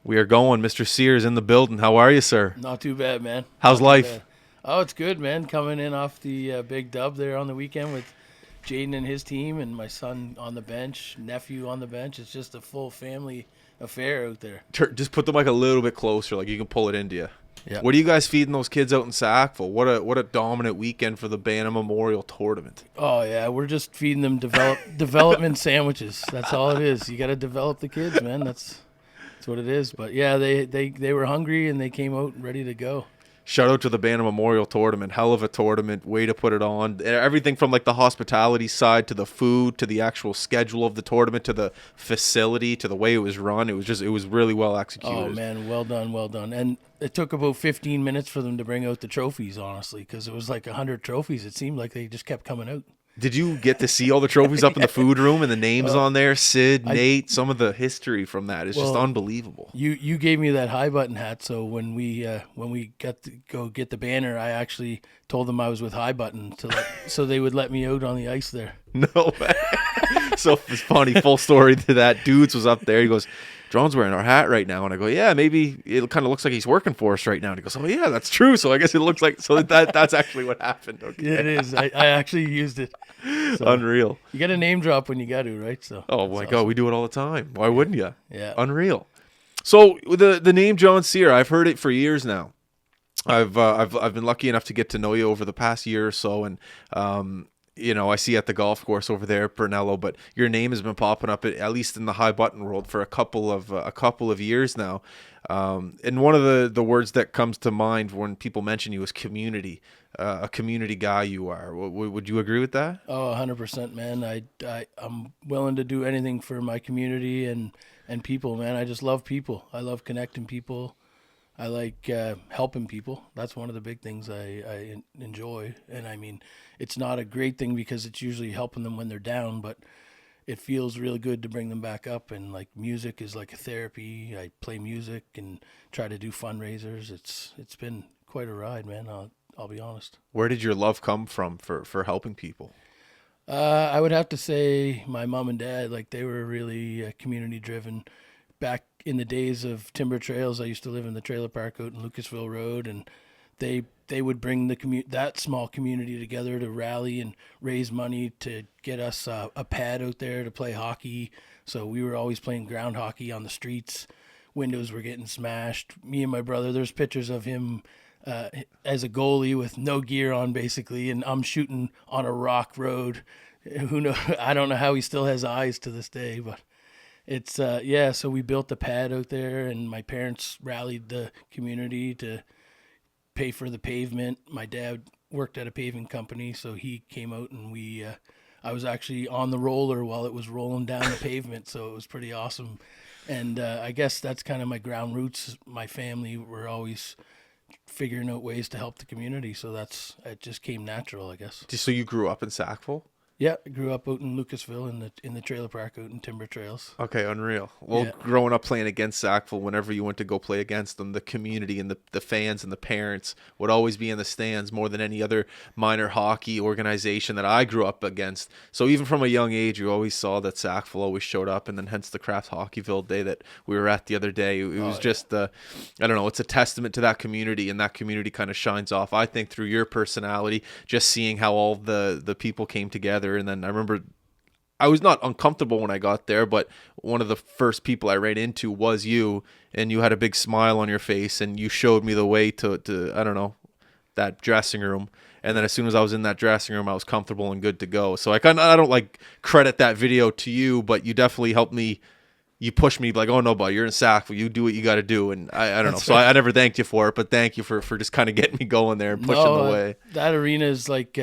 We are going. Mr. Sears in the building. How are you, sir? Not too bad, man. How's Not too life? bad. Oh, it's good, man. Coming in off the big dub there on the weekend with Jaden and his team, and my son on the bench, nephew on the bench. It's just a full family affair out there. Just put the mic a little bit closer, like you can pull it into you. Yeah. What are you guys feeding those kids out in Sackville? What a dominant weekend for the Bantam Memorial Tournament. Oh yeah, we're just feeding them development sandwiches. That's all it is. You got to develop the kids, man. That's what it is. But yeah, they were hungry and they came out ready to go. Shout out to the Bantam Memorial Tournament. Hell of a tournament. Way to put it on. Everything from like the hospitality side to the food to the actual schedule of the tournament to the facility to the way it was run. It was really well executed. Oh man, well done, well done. And it took about 15 minutes for them to bring out the trophies, honestly, because it was like 100 trophies. It seemed like they just kept coming out. Did you get to see all the trophies up in the food room and the names on there? Sid, Nate, some of the history from that is just unbelievable. You gave me that high button hat, so when we got to go get the banner, I actually told them I was with high button so they would let me out on the ice there. No way. So it's funny, full story to that. Dudes was up there. He goes, Drone's wearing our hat right now. And I go, yeah, maybe it kind of looks like he's working for us right now. And he goes, oh, yeah, that's true. So I guess it looks like, so that's actually what happened. Okay. Yeah, it is. I actually used it. So Unreal. you got to name drop when you got to, right? So. Oh, my God. We do it all the time. Why wouldn't you? Yeah. Unreal. So the name John Sear, I've heard it for years now. I've been lucky enough to get to know you over the past year or so, and I see at the golf course over there, Brunello, but your name has been popping up at least in the high button world for a couple of years now. And one of the words that comes to mind when people mention you is community. A community guy you are. Would you agree with that? Oh, 100%, man. I'm willing to do anything for my community and people, man. I just love people. I love connecting people. I like helping people. That's one of the big things I enjoy. And I mean, it's not a great thing because it's usually helping them when they're down, but it feels really good to bring them back up. And like music is like a therapy. I play music and try to do fundraisers. It's been quite a ride, man. I'll be honest. Where did your love come from for helping people? I would have to say my mom and dad, like they were really community driven. Back in the days of Timber Trails, I used to live in the trailer park out in Lucasville Road, and they would bring that small community together to rally and raise money to get us a pad out there to play hockey. So we were always playing ground hockey on the streets. Windows were getting smashed. Me and my brother, there's pictures of him as a goalie with no gear on, basically, and I'm shooting on a rock road. Who know? I don't know how he still has eyes to this day, but. It's so we built the pad out there, and my parents rallied the community to pay for the pavement. My dad worked at a paving company, so he came out, and I was actually on the roller while it was rolling down the pavement, so it was pretty awesome. And I guess that's kind of my ground roots. My family were always figuring out ways to help the community, so it just came natural, I guess. So you grew up in Sackville? Yeah, I grew up out in Lucasville in the trailer park out in Timber Trails. Okay, unreal. Well, growing up playing against Sackville, whenever you went to go play against them, the community and the fans and the parents would always be in the stands more than any other minor hockey organization that I grew up against. So even from a young age, you always saw that Sackville always showed up, and then hence the Kraft Hockeyville day that we were at the other day. It was just, I don't know, it's a testament to that community, and that community kind of shines off, I think, through your personality, just seeing how all the people came together. And then I remember I was not uncomfortable when I got there, but one of the first people I ran into was you, and you had a big smile on your face, and you showed me the way to I don't know, that dressing room. And then as soon as I was in that dressing room, I was comfortable and good to go. So I don't like credit that video to you, but you definitely helped me. You pushed me like, oh no, buddy, you're in Sackville. You do what you got to do, and I don't know. So I never thanked you for it, but thank you for just kind of getting me going there and pushing the way. That arena is like.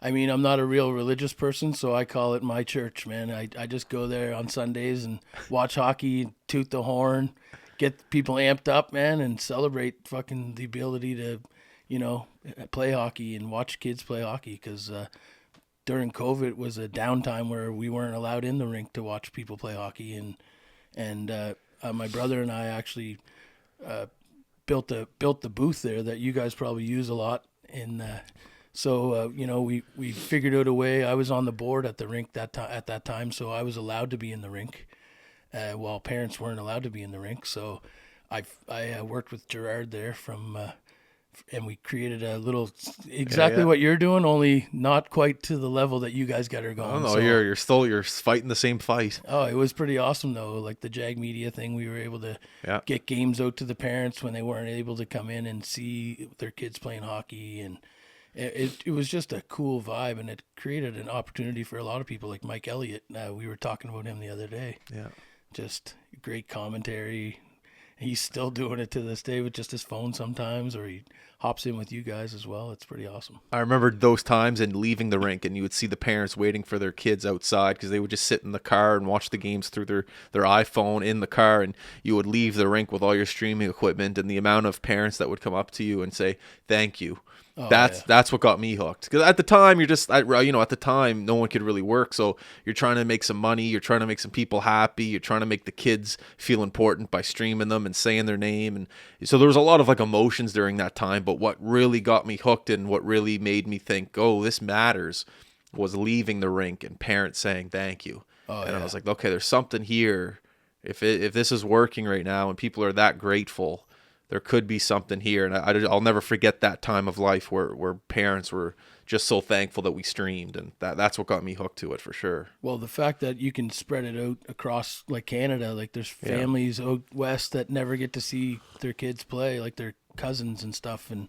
I mean, I'm not a real religious person, so I call it my church, man. I just go there on Sundays and watch hockey, toot the horn, get people amped up, man, and celebrate fucking the ability to, play hockey and watch kids play hockey. Because during COVID was a downtime where we weren't allowed in the rink to watch people play hockey, and my brother and I actually built the booth there that you guys probably use a lot in. So we figured out a way. I was on the board at the rink at that time, so I was allowed to be in the rink. while parents weren't allowed to be in the rink. So I worked with Gerard there and we created a little exactly Yeah. what you're doing, only not quite to the level that you guys got her I going. don't know. So, You're fighting the same fight. oh, it was pretty awesome though. Like the Jag Media thing, we were able to Yeah. get games out to the parents when they weren't able to come in and see their kids playing hockey, and it was just a cool vibe, and it created an opportunity for a lot of people like Mike Elliott. We were talking about him the other day. Yeah. Just great commentary. He's still doing it to this day with just his phone sometimes, or he hops in with you guys as well. It's pretty awesome. I remember those times and leaving the rink, and you would see the parents waiting for their kids outside because they would just sit in the car and watch the games through their iPhone in the car, and you would leave the rink with all your streaming equipment, and the amount of parents that would come up to you and say thank you. Oh, That's what got me hooked. Because at the time, at the time, no one could really work. So you're trying to make some money. You're trying to make some people happy. You're trying to make the kids feel important by streaming them and saying their name. And so there was a lot of like emotions during that time. But what really got me hooked and what really made me think, oh, this matters, was leaving the rink and parents saying thank you. Oh, and yeah. I was like, okay, there's something here. If this is working right now and people are that grateful, there could be something here. And I'll never forget that time of life where parents were just so thankful that we streamed, and that's what got me hooked to it for sure. Well, the fact that you can spread it out across like Canada, like there's families out west that never get to see their kids play, like their cousins and stuff, and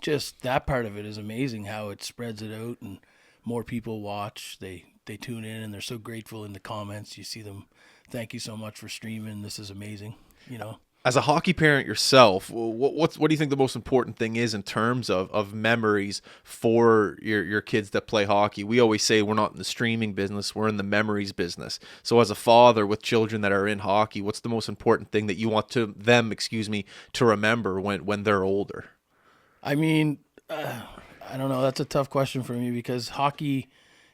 just that part of it is amazing how it spreads it out and more people watch. They tune in and they're so grateful in the comments. You see them, thank you so much for streaming. This is amazing, you know. As a hockey parent yourself, what do you think the most important thing is in terms of memories for your kids that play hockey? We always say we're not in the streaming business, we're in the memories business. So as a father with children that are in hockey, what's the most important thing that you want them to remember when they're older? I mean, I don't know. That's a tough question for me because hockey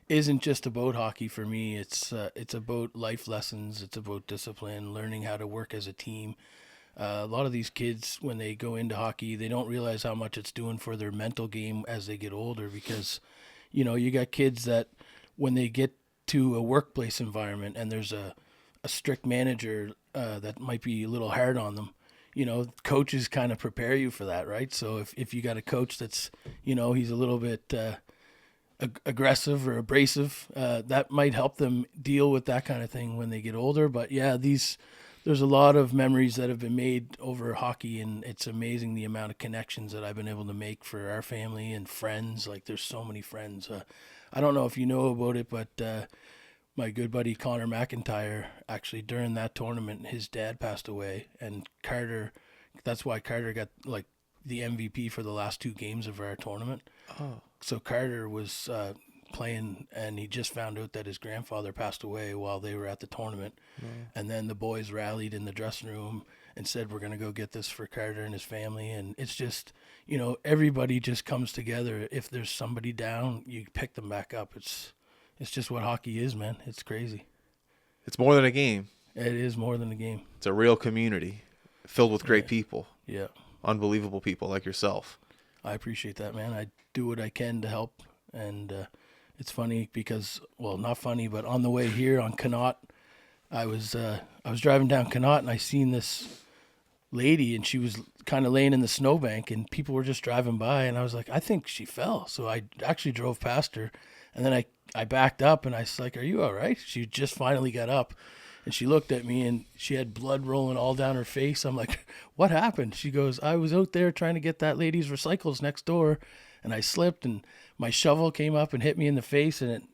isn't just about hockey for me. It's about life lessons. It's about discipline, learning how to work as a team. A lot of these kids, when they go into hockey, they don't realize how much it's doing for their mental game as they get older because, you know, you got kids that when they get to a workplace environment and there's a strict manager that might be a little hard on them, you know, coaches kind of prepare you for that, right? So if you got a coach that's, you know, he's a little bit aggressive or abrasive, that might help them deal with that kind of thing when they get older. But yeah, there's a lot of memories that have been made over hockey, and it's amazing the amount of connections that I've been able to make for our family and friends. Like there's so many friends. I don't know if you know about it, but my good buddy Connor McIntyre, actually during that tournament, his dad passed away, and that's why Carter got like the MVP for the last two games of our tournament. Oh. So Carter was playing, and he just found out that his grandfather passed away while they were at the tournament. And then the boys rallied in the dressing room and said, we're going to go get this for Carter and his family. And it's just, you know, everybody just comes together. If there's somebody down, you pick them back up. It's just what hockey is, man. It's crazy. It's more than a game. It is more than a game. It's a real community filled with great people. Yeah. Unbelievable people like yourself. I appreciate that, man. I do what I can to help. And it's funny because, well, not funny, but on the way here on Connaught, I was driving down Connaught and I seen this lady and she was kind of laying in the snowbank and people were just driving by and I was like, I think she fell. So I actually drove past her and then I backed up and I was like, are you all right? She just finally got up and she looked at me and she had blood rolling all down her face. I'm like, what happened? She goes, I was out there trying to get that lady's recycles next door and I slipped and my shovel came up and hit me in the face and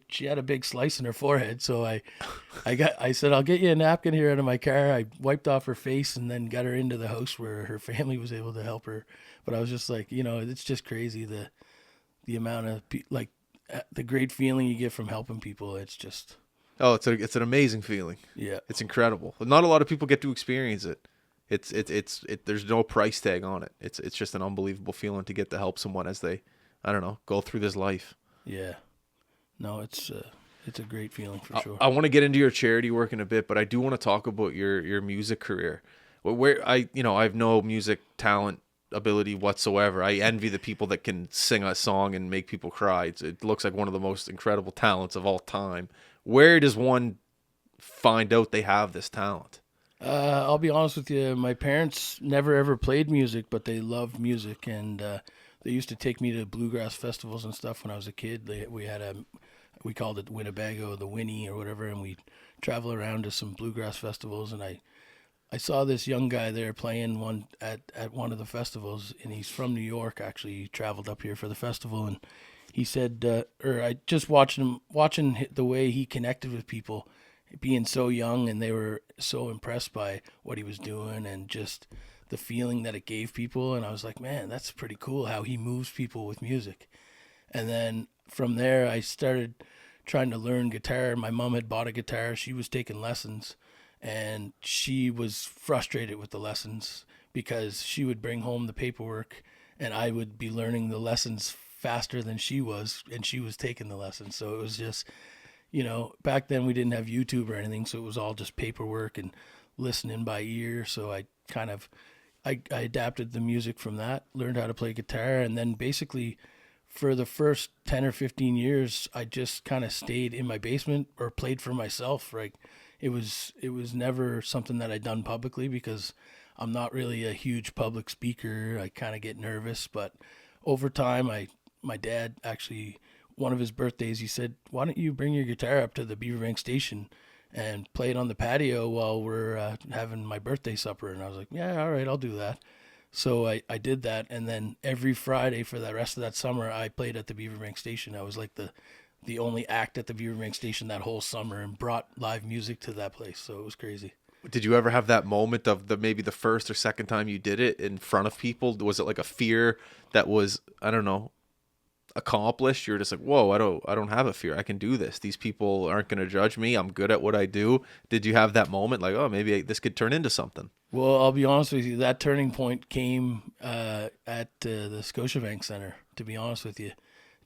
she had a big slice in her forehead. So I said, I'll get you a napkin here out of my car. I wiped off her face and then got her into the house where her family was able to help her. But I was just like, you know, it's just crazy the amount of the great feeling you get from helping people. It's just, oh, it's an amazing feeling. Yeah, it's incredible. Not a lot of people get to experience it. It's there's no price tag on it. It's just an unbelievable feeling to get to help someone as they, I don't know, go through this life. Yeah, no, it's a great feeling for sure. I want to get into your charity work in a bit, but I do want to talk about your music career. Where I have no music talent ability whatsoever. I envy the people that can sing a song and make people cry. It looks like one of the most incredible talents of all time. Where does one find out they have this talent? I'll be honest with you. My parents never ever played music, but they loved music, and they used to take me to bluegrass festivals and stuff when I was a kid. We called it Winnebago, the Winnie or whatever, and we'd travel around to some bluegrass festivals. And I saw this young guy there playing one at one of the festivals, and he's from New York. Actually, he traveled up here for the festival, and he said, or I just watching the way he connected with people, being so young, and they were so impressed by what he was doing and just the feeling that it gave people. And I was like, man, that's pretty cool how he moves people with music. And then from there, I started trying to learn guitar. My mom had bought a guitar. She was taking lessons, and she was frustrated with the lessons because she would bring home the paperwork and I would be learning the lessons faster than she was, and she was taking the lessons. So it was just, back then we didn't have YouTube or anything, so it was all just paperwork and listening by ear. So I adapted the music from that, learned how to play guitar, and then basically for the first 10 or 15 years, I just kind of stayed in my basement or played for myself. Right. It was never something that I'd done publicly because I'm not really a huge public speaker. I kind of get nervous, but over time, my dad actually, one of his birthdays, he said, "Why don't you bring your guitar up to the Beaverbank station and play it on the patio while we're having my birthday supper?" And I was like, "Yeah, all right, I'll do that." So I did that, and then every Friday for the rest of that summer, I played at the Beaverbank station. I was like the only act at the Beaverbank station that whole summer and brought live music to that place. So it was crazy. Did you ever have that moment of maybe the first or second time you did it in front of people? Was it like a fear that was, I don't know, accomplished? You're just like, whoa, I don't have a fear. I can do this. These people aren't going to judge me. I'm good at what I do. Did you have that moment like, oh, maybe this could turn into something? Well, I'll be honest with you. That turning point came at the Scotiabank Center, to be honest with you.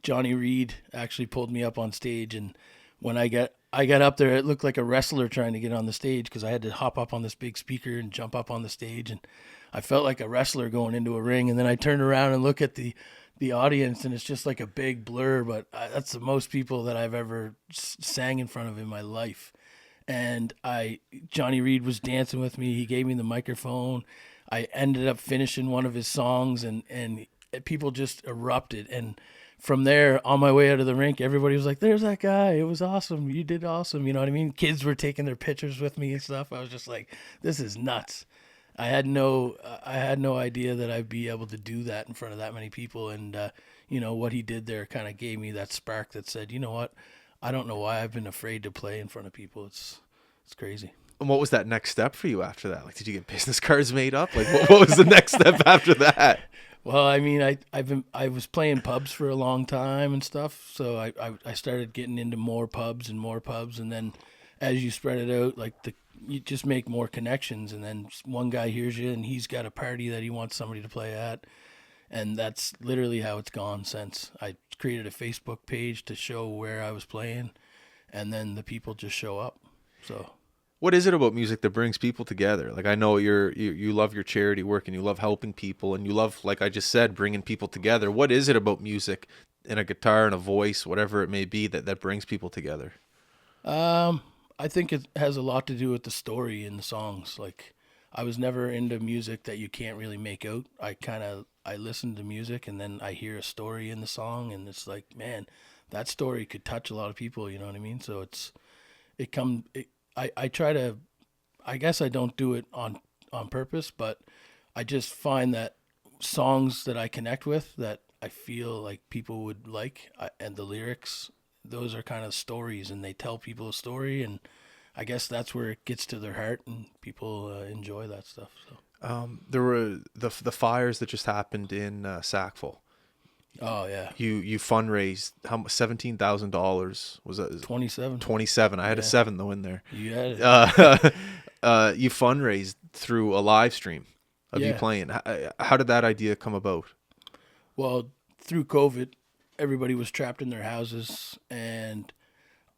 Johnny Reed actually pulled me up on stage, and when I got up there, it looked like a wrestler trying to get on the stage because I had to hop up on this big speaker and jump up on the stage, and I felt like a wrestler going into a ring. And then I turned around and look at the audience, and it's just like a big blur. But that's the most people that I've ever sang in front of in my life. And Johnny Reed was dancing with me. He gave me the microphone. I ended up finishing one of his songs, and people just erupted. And from there, on my way out of the rink, everybody was like, "There's that guy. It was awesome. You did awesome." You know what I mean? Kids were taking their pictures with me and stuff. I was just like, "This is nuts." I had no idea that I'd be able to do that in front of that many people. And what he did there kind of gave me that spark that said, "You know what? I don't know why I've been afraid to play in front of people. It's crazy." And what was that next step for you after that? Like, did you get business cards made up? Like, what was the next step after that? Well, I mean, I was playing pubs for a long time and stuff, so I started getting into more pubs, and then as you spread it out, like you just make more connections, and then one guy hears you, and he's got a party that he wants somebody to play at, and that's literally how it's gone since. I created a Facebook page to show where I was playing, and then the people just show up. So What is it about music that brings people together? Like, I know you love your charity work and you love helping people and you love, like I just said, bringing people together. What is it about music and a guitar and a voice, whatever it may be, that brings people together? I think it has a lot to do with the story in the songs. Like, I was never into music that you can't really make out. I listen to music and then I hear a story in the song, and it's like, man, that story could touch a lot of people. You know what I mean? So I try to, I guess I don't do it on purpose, but I just find that songs that I connect with that I feel like people would like, and the lyrics, those are kind of stories, and they tell people a story, and I guess that's where it gets to their heart, and people enjoy that stuff. So. There were the fires that just happened in Sackville. Oh yeah. You fundraised how much? $17,000 was that? 27. 27. I had a Yeah. 7 though in there. You had it. You fundraised through a live stream of you Yeah. playing. How did that idea come about? Well, through COVID, everybody was trapped in their houses, and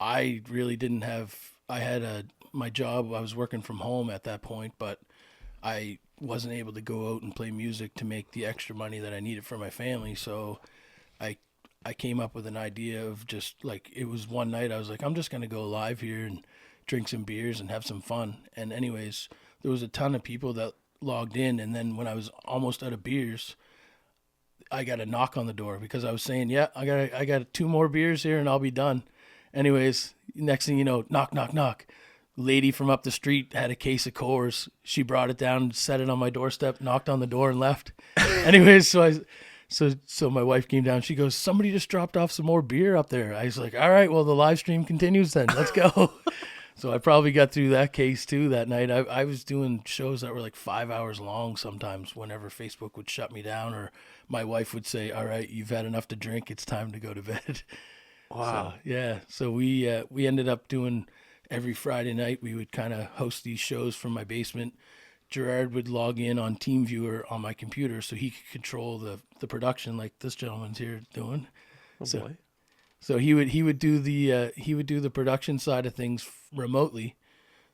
I really didn't have. I had my job. I was working from home at that point, but I wasn't able to go out and play music to make the extra money that I needed for my family. So I I came up with an idea of just like, it was one night I was like, I'm just gonna go live here and drink some beers and have some fun. And anyways, there was a ton of people that logged in, and then when I was almost out of beers, I got a knock on the door because I was saying, yeah, I got 2 more beers here and I'll be done. Anyways, next thing you know, knock, knock, knock. Lady from up the street had a case of Coors. She brought it down, set it on my doorstep, knocked on the door, and left. Anyways, so my wife came down. She goes, somebody just dropped off some more beer up there. I was like, all right, well, the live stream continues then. Let's go. So I probably got through that case too that night. I was doing shows that were like 5 hours long sometimes whenever Facebook would shut me down, or my wife would say, all right, you've had enough to drink. It's time to go to bed. Wow. So, yeah. So we ended up doing every Friday night. We would kind of host these shows from my basement. Gerard would log in on TeamViewer on my computer so he could control the production like this gentleman's here doing. Oh, so, boy. So he would do the production side of things remotely,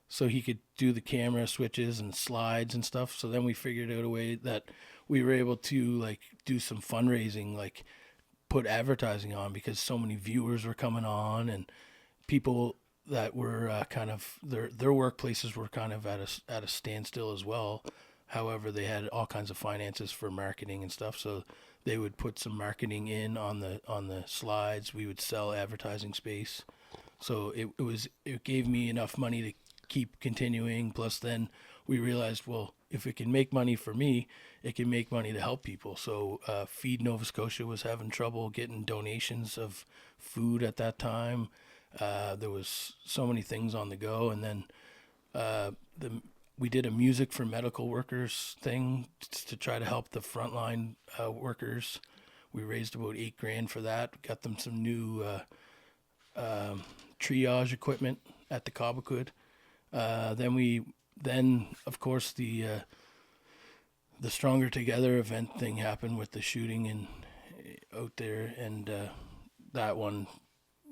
so he could do the camera switches and slides and stuff. So then we figured out a way that we were able to like do some fundraising, like put advertising on, because so many viewers were coming on, and people that were kind of their workplaces were kind of at a standstill as well. However, they had all kinds of finances for marketing and stuff, so they would put some marketing in on the slides. We would sell advertising space, so it gave me enough money to keep continuing. Plus, then we realized, well, if it can make money for me, it can make money to help people. So Feed Nova Scotia was having trouble getting donations of food at that time. There was so many things on the go, and then we did a music for medical workers thing to try to help the frontline workers. We raised about $8,000 for that. Got them some new triage equipment at the Cobequid. Then of course the Stronger Together event thing happened with the shooting out there, and that one,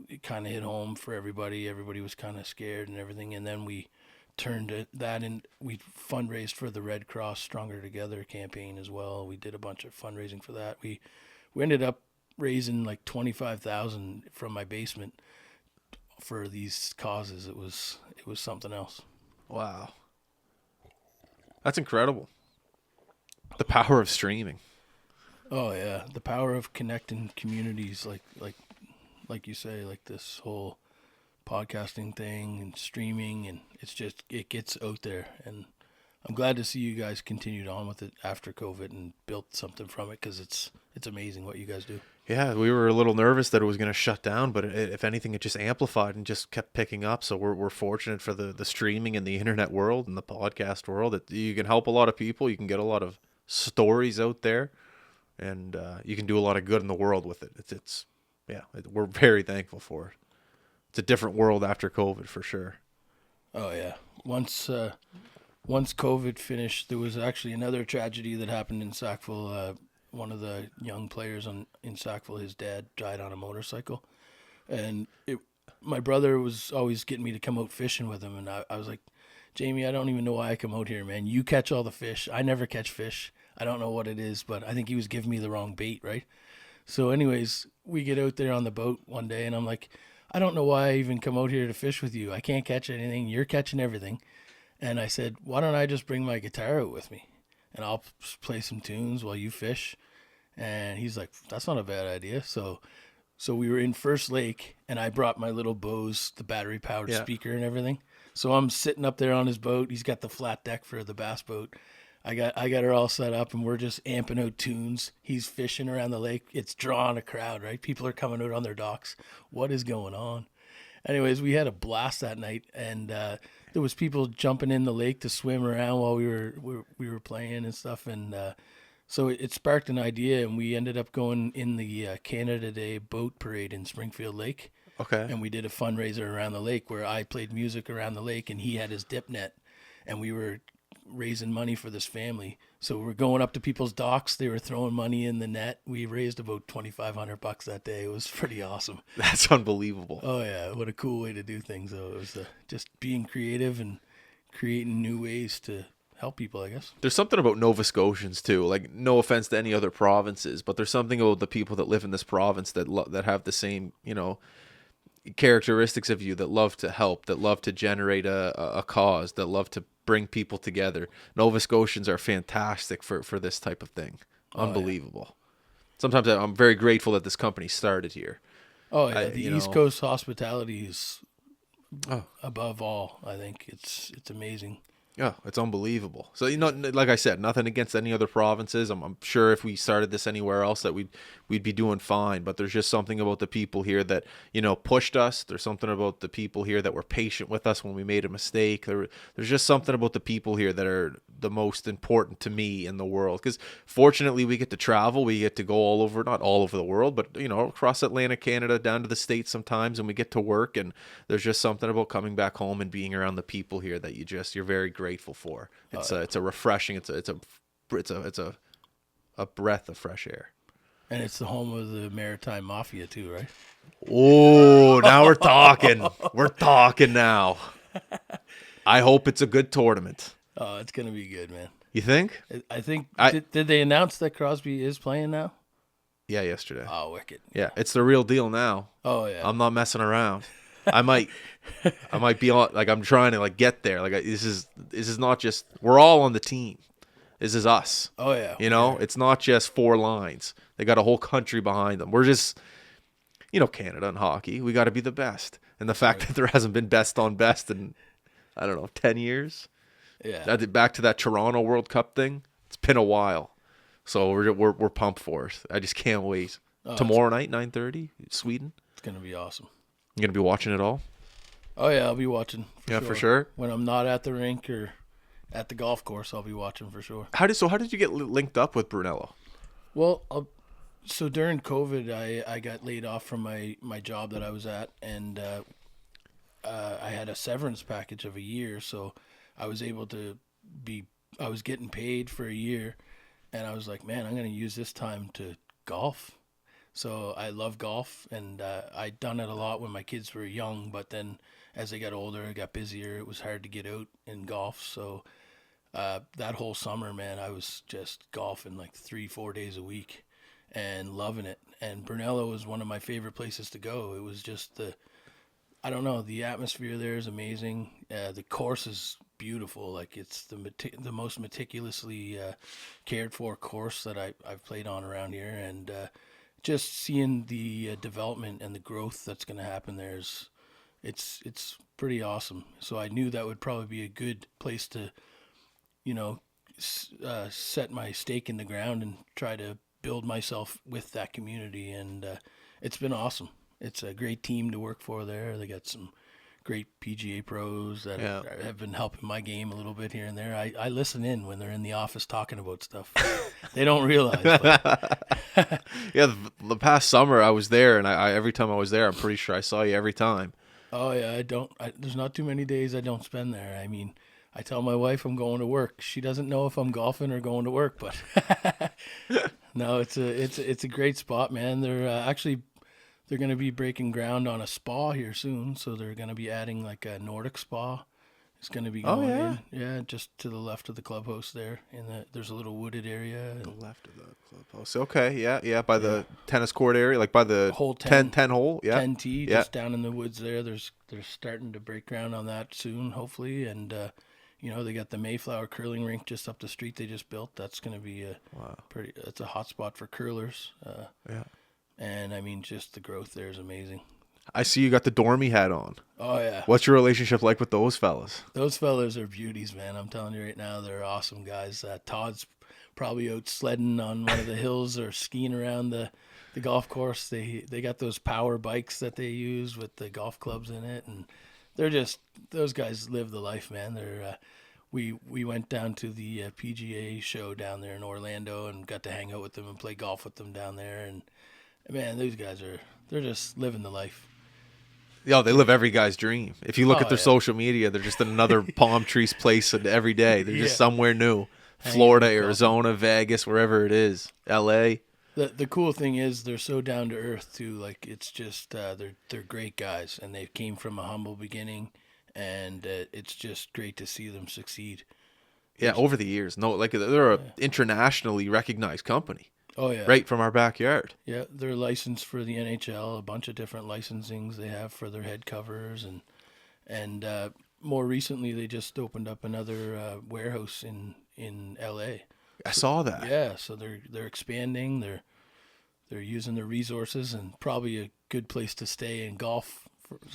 it kind of hit home for everybody. Everybody was kind of scared and everything, and then we turned that in. We fundraised for the Red Cross Stronger Together campaign as well. We did a bunch of fundraising for that. We ended up raising like $25,000 from my basement for these causes. It was something else. Wow. That's incredible. The power of streaming. Oh yeah, the power of connecting communities, like you say, like this whole podcasting thing and streaming, and it gets out there. And I'm glad to see you guys continued on with it after COVID and built something from it, because it's amazing what you guys do. Yeah, we were a little nervous that it was going to shut down, but if anything, it just amplified and just kept picking up. So we're fortunate for the streaming and the internet world and the podcast world that you can help a lot of people. You can get a lot of stories out there, and you can do a lot of good in the world with it. We're very thankful for it. It's a different world after COVID for sure. Oh yeah. Once COVID finished, there was actually another tragedy that happened in Sackville. One of the young players in Sackville, his dad died on a motorcycle, and my brother was always getting me to come out fishing with him, and I was like, Jamie, I don't even know why I come out here, man. You catch all the fish. I never catch fish. I don't know what it is, but I think he was giving me the wrong bait, right? So anyways, we get out there on the boat one day, and I'm like, I don't know why I even come out here to fish with you. I can't catch anything. You're catching everything. And I said, why don't I just bring my guitar out with me, and I'll play some tunes while you fish? And he's like, that's not a bad idea. So we were in First Lake, and I brought my little Bose, the battery-powered speaker and everything. So I'm sitting up there on his boat. He's got the flat deck for the bass boat. I got her all set up, and we're just amping out tunes. He's fishing around the lake. It's drawing a crowd, right? People are coming out on their docks. What is going on? Anyways, we had a blast that night, and there was people jumping in the lake to swim around while we were playing and stuff, and so it sparked an idea, and we ended up going in the Canada Day boat parade in Springfield Lake. Okay. And we did a fundraiser around the lake where I played music around the lake, and he had his dip net, and we were raising money for this family. So we're going up to people's docks. They were throwing money in the net. We raised about $2,500 that day. It was pretty awesome. That's unbelievable. Oh yeah, what a cool way to do things. Though it was just being creative and creating new ways to help people, I guess. There's something about Nova Scotians too. Like, no offense to any other provinces, but there's something about the people that live in this province that have the same, characteristics of you that love to help, that love to generate a cause, that love to bring people together. Nova Scotians are fantastic for this type of thing. Unbelievable. Sometimes I'm very grateful that this company started here. Oh yeah, the East Coast hospitality is above all. I think it's amazing. Yeah, it's unbelievable. So, like I said, nothing against any other provinces. I'm sure if we started this anywhere else that we'd be doing fine. But there's just something about the people here that, pushed us. There's something about the people here that were patient with us when we made a mistake. There's just something about the people here that are the most important to me in the world. Because fortunately, we get to travel. We get to go all over, not all over the world, but, across Atlantic Canada, down to the States sometimes, and we get to work. And there's just something about coming back home and being around the people here that you're very grateful for. It's a refreshing. It's a breath of fresh air. And it's the home of the Maritime Mafia too, right? Oh, now we're talking. We're talking now. I hope it's a good tournament. Oh, it's gonna be good, man. You think? I think. Did they announce that Crosby is playing now? Yeah, yesterday. Oh, wicked. Yeah, it's the real deal now. Oh yeah. I'm not messing around. I might be on, like, I'm trying to get there. Like, this is not just, we're all on the team. This is us. Oh yeah. It's not just 4 lines. They got a whole country behind them. We're just, Canada and hockey. We got to be the best. And the fact that there hasn't been best on best in, I don't know, 10 years. Yeah. Back to that Toronto World Cup thing. It's been a while. So we're pumped for it. I just can't wait. Tomorrow night, 9:30, Sweden. It's gonna be awesome. You gonna be watching it all? Oh yeah, I'll be watching. For sure. When I'm not at the rink or at the golf course, I'll be watching for sure. How did you get linked up with Brunello? Well, so during COVID, I got laid off from my job that I was at, and I had a severance package of a year, so I was able to I was getting paid for a year, and I was like, man, I'm going to use this time to golf. So I love golf, and I'd done it a lot when my kids were young, but then as they got older, it got busier. It was hard to get out in golf. So that whole summer, man, I was just golfing like 3-4 days a week and loving it. And Brunello was one of my favorite places to go. It was just I don't know, the atmosphere there is amazing. The course is beautiful. Like, it's the most meticulously cared for course that I've played on around here, and just seeing the development and the growth that's going to happen there it's pretty awesome. So I knew that would probably be a good place to, set my stake in the ground and try to build myself with that community. And it's been awesome. It's a great team to work for there. They got some great PGA pros that have been helping my game a little bit here and there. I listen in when they're in the office talking about stuff. They don't realize. But. Yeah, the past summer I was there, and I every time I was there, I'm pretty sure I saw you every time. Oh yeah, there's not too many days I don't spend there. I mean, I tell my wife I'm going to work. She doesn't know if I'm golfing or going to work, but no, it's a great spot, man. They're going to be breaking ground on a spa here soon, so they're going to be adding like a Nordic spa. It's going to be going in. Yeah, just to the left of the clubhouse there. There's a little wooded area. To the left of the clubhouse. Okay, yeah, by the tennis court area, like by the whole 10 hole, 10T, just down in the woods there. They're starting to break ground on that soon, hopefully, and they got the Mayflower curling rink just up the street they just built. That's going to be it's a hot spot for curlers. And I mean, just the growth there is amazing. I see you got the Dormy hat on. Oh, yeah. What's your relationship like with those fellas? Those fellas are beauties, man. I'm telling you right now, they're awesome guys. Todd's probably out sledding on one of the hills or skiing around the golf course. They got those power bikes that they use with the golf clubs in it, and those guys live the life, man. We went down to the PGA show down there in Orlando and got to hang out with them and play golf with them down there, and man, these guys they're just living the life. Yo, they live every guy's dream. If you look at their social media, they're just in another palm trees place every day. They're just somewhere new. Florida, Arizona, Vegas, wherever it is. LA. The cool thing is they're so down to earth too. Like, it's just they're great guys, and they came from a humble beginning, and it's just great to see them succeed. Yeah, over the years. No, like, they're a internationally recognized company. Oh yeah, right from our backyard. yeah. They're licensed for the NHL. A bunch of different licensings they have for their head covers, and more recently they just opened up another warehouse in L.A. I So, saw that. yeah, so they're expanding. They're using their resources, and probably a good place to stay and golf.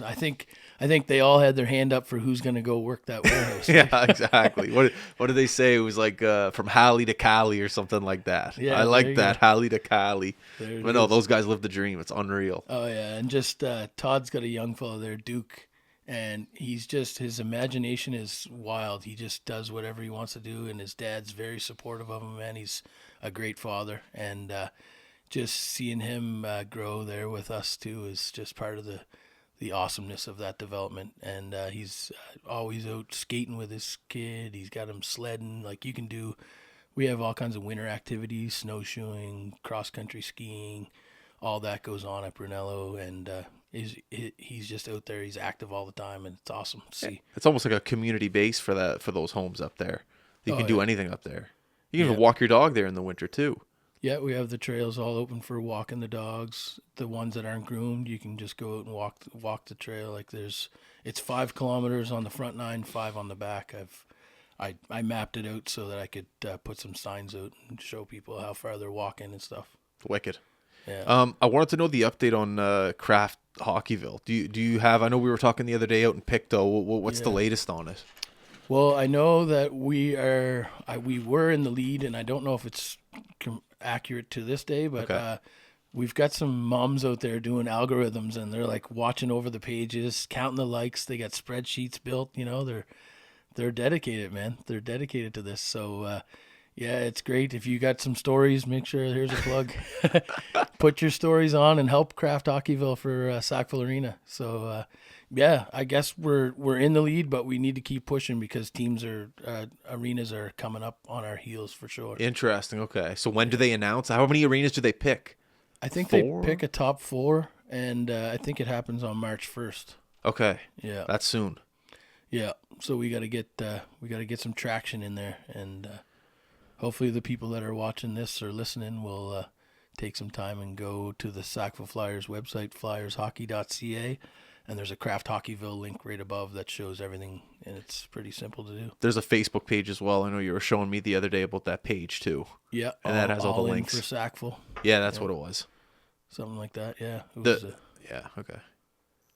I think they all had their hand up for who's going to go work that warehouse. Yeah, exactly. What did they say? It was like from Halley to Cali or something like that. Yeah, I there like you that, go. Halley to Cali. There it But no, is. those guys live the dream. It's unreal. Oh yeah, and just Todd's got a young fellow there, Duke, and his imagination is wild. He just does whatever he wants to do, and his dad's very supportive of him. And he's a great father, and just seeing him grow there with us too is just part of the awesomeness of that development. And he's always out skating with his kid. He's got him sledding. Like you can do, we have all kinds of winter activities, snowshoeing, cross country skiing, all that goes on at Brunello. And he's just out there. He's active all the time, and it's awesome to see. It's almost like a community base for those homes up there. You Oh, can do yeah. anything up there. You can Yeah. even walk your dog there in the winter too. Yeah, we have the trails all open for walking the dogs. The ones that aren't groomed, you can just go out and walk the trail. Like it's 5 kilometers on the front 9, 5 on the back. I mapped it out so that I could put some signs out and show people how far they're walking and stuff. Wicked. Yeah. I wanted to know the update on Kraft Hockeyville. Do you have? I know we were talking the other day out in Pictou. What's the Yeah. latest on it? Well, I know that we were in the lead, and I don't know if it's accurate to this day, but Okay. we've got some moms out there doing algorithms, and they're like watching over the pages, counting the likes. They got spreadsheets built. They're dedicated, man. They're dedicated to this. So yeah, it's great. If you got some stories, make sure here's a plug. Put your stories on and help Kraft Hockeyville for Sackville Arena. So yeah, I guess we're in the lead, but we need to keep pushing because arenas are coming up on our heels for sure. Interesting. Okay. So when do they announce? How many arenas do they pick? I think 4? they pick a top 4, and I think it happens on March 1st. Okay. Yeah, That's soon. yeah. So we got to get some traction in there, and hopefully the people that are watching this or listening will take some time and go to the Sackville Flyers website, flyershockey.ca, and there's a Kraft Hockeyville link right above that shows everything, and it's pretty simple to do. There's a Facebook page as well. I know you were showing me the other day about that page too. Yeah, And that has all the in links. for Sackville, Yeah, that's what it was. something like that. Yeah, it The- was, Yeah. Okay.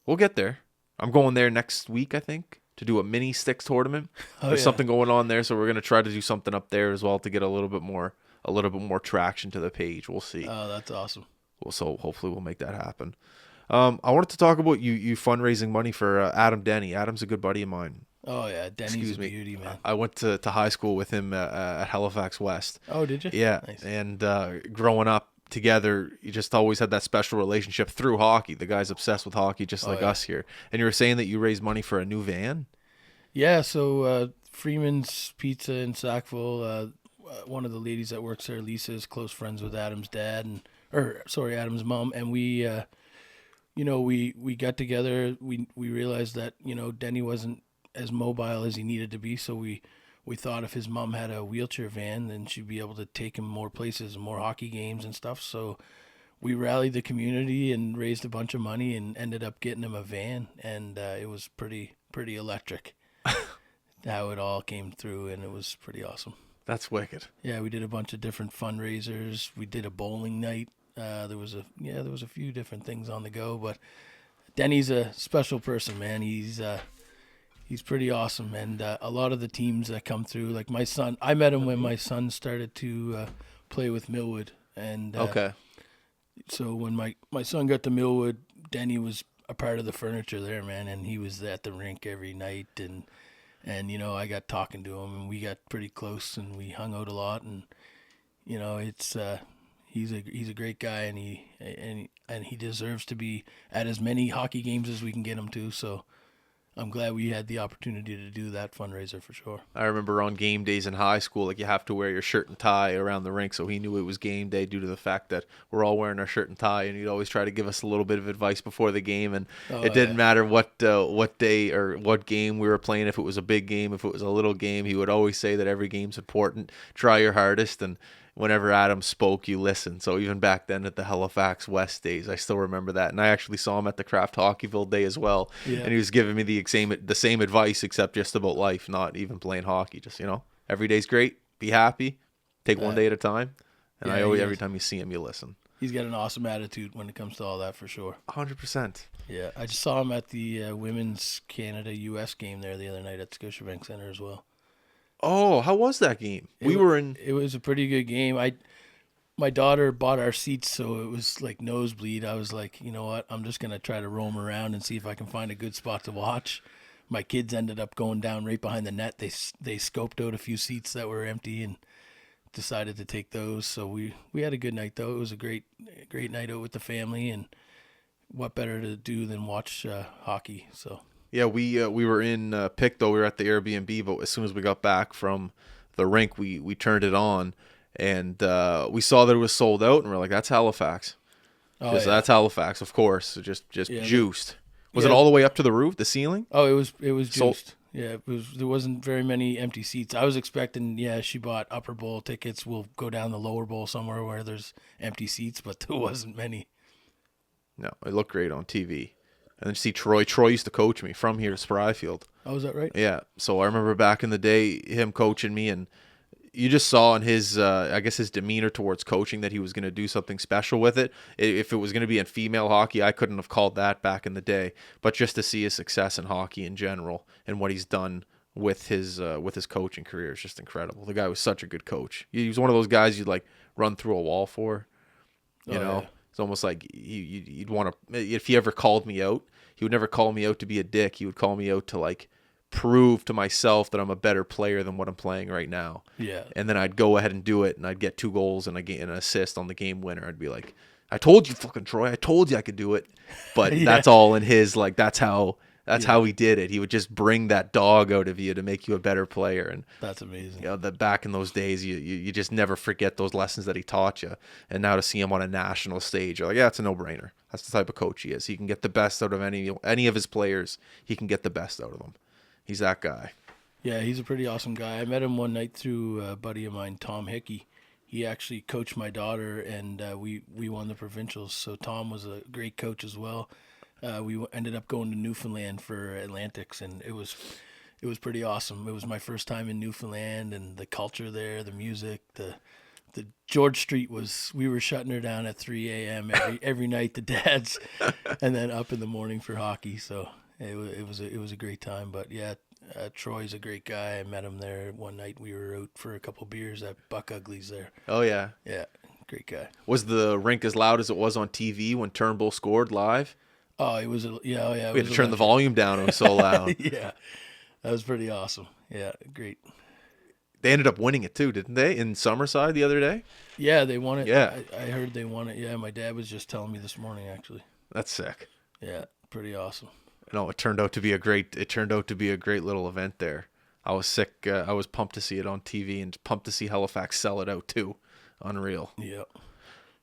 We'll get there. I'm going there next week, I think, to do a mini sticks tournament. There's something going on there, so we're gonna try to do something up there as well to get a little bit more traction to the page. We'll see. Oh, that's awesome. So hopefully we'll make that happen. I wanted to talk about you fundraising money for Adam Denny. Adam's a good buddy of mine. Oh yeah, Denny's Excuse a me. beauty, man. I went to high school with him at Halifax West. Oh, did you? Yeah, Nice. and growing up together, you just always had that special relationship through hockey. The guy's obsessed with hockey, just like yeah. us here. And you were saying that you raised money for a new van. Yeah, so Freeman's Pizza in Sackville, one of the ladies that works there, Lisa, is close friends with Adam's dad, Adam's mom, and we got together. We realized that Denny wasn't as mobile as he needed to be, so we thought if his mom had a wheelchair van, then she'd be able to take him more places and more hockey games and stuff. So we rallied the community and raised a bunch of money and ended up getting him a van, and it was pretty electric. How it all came through, and it was pretty awesome. That's wicked. Yeah, we did a bunch of different fundraisers. We did a bowling night. There was a few different things on the go, but Denny's a special person, man. He's pretty awesome, and a lot of the teams that come through, like my son, I met him when my son started to play with Millwood, and Okay. so when my son got to Millwood, Denny was a part of the furniture there, man, and he was at the rink every night, and I got talking to him, and we got pretty close, and we hung out a lot, and it's he's a great guy, and he deserves to be at as many hockey games as we can get him to. So I'm glad we had the opportunity to do that fundraiser for sure. I remember on game days in high school, like you have to wear your shirt and tie around the rink, so he knew it was game day due to the fact that we're all wearing our shirt and tie, and he'd always try to give us a little bit of advice before the game, and it didn't matter what day or what game we were playing, if it was a big game, if it was a little game, he would always say that every game's important, try your hardest, and whenever Adam spoke, you listened. So even back then at the Halifax West days, I still remember that. And I actually saw him at the Kraft Hockeyville day as well. Yeah. And he was giving me the same advice, except just about life, not even playing hockey. Just, every day's great. Be happy. Take one day at a time. And yeah, I always, every time you see him, you listen. He's got an awesome attitude when it comes to all that, for sure. 100%. Yeah, I just saw him at the Women's Canada-U.S. game there the other night at Scotiabank Center as well. Oh, how was that game? It was a pretty good game. My daughter bought our seats, so it was like nosebleed. I was like, you know what? I'm just going to try to roam around and see if I can find a good spot to watch. My kids ended up going down right behind the net. They scoped out a few seats that were empty and decided to take those. So we had a good night, though. It was a great night out with the family, and what better to do than watch hockey? So yeah, we were in Pictou. We were at the Airbnb, but as soon as we got back from the rink, we turned it on, and we saw that it was sold out, and we're like, that's Halifax. That's Halifax, of course. Just juiced. Was it all the way up to the roof, the ceiling? Oh, it was juiced. Yeah, there wasn't very many empty seats. I was expecting, she bought upper bowl tickets. We'll go down the lower bowl somewhere where there's empty seats, but there wasn't many. No, it looked great on TV. And then you see Troy. Troy used to coach me from here to Spryfield. Oh, is that right? Yeah. So I remember back in the day, him coaching me, and you just saw in his, I guess, his demeanor towards coaching that he was going to do something special with it. If it was going to be in female hockey, I couldn't have called that back in the day. But just to see his success in hockey in general and what he's done with his coaching career is just incredible. The guy was such a good coach. He was one of those guys you'd like run through a wall for. You know, yeah. It's almost like you'd want to. If he ever called me out, he would never call me out to be a dick. He would call me out to like prove to myself that I'm a better player than what I'm playing right now. Yeah. And then I'd go ahead and do it, and I'd get 2 goals and an assist on the game winner. I'd be like, I told you, fucking Troy. I told you I could do it. But that's all in his, like, that's how he did it. He would just bring that dog out of you to make you a better player. And that's amazing. Back in those days, you just never forget those lessons that he taught you. And now to see him on a national stage, you're like, yeah, it's a no-brainer. That's the type of coach he is. He can get the best out of any of his players. He can get the best out of them. He's that guy. Yeah, he's a pretty awesome guy. I met him one night through a buddy of mine, Tom Hickey. He actually coached my daughter, and we won the provincials. So Tom was a great coach as well. We ended up going to Newfoundland for Atlantics, and it was pretty awesome. It was my first time in Newfoundland, and the culture there, the music, the George Street we were shutting her down at 3 a.m. every night, the dads, and then up in the morning for hockey. So it was a great time. But yeah, Troy's a great guy. I met him there one night. We were out for a couple beers at Buck Ugly's there. Oh yeah, yeah, great guy. Was the rink as loud as it was on TV when Turnbull scored live? Oh, it was we had to turn the volume down. It was so loud. Yeah, that was pretty awesome. Yeah, great. They ended up winning it too, didn't they? In Summerside the other day. Yeah, they won it. Yeah, I heard they won it. Yeah, my dad was just telling me this morning actually. That's sick. Yeah, pretty awesome. No, it turned out to be a great little event there. I was sick. I was pumped to see it on TV and pumped to see Halifax sell it out too. Unreal. Yeah,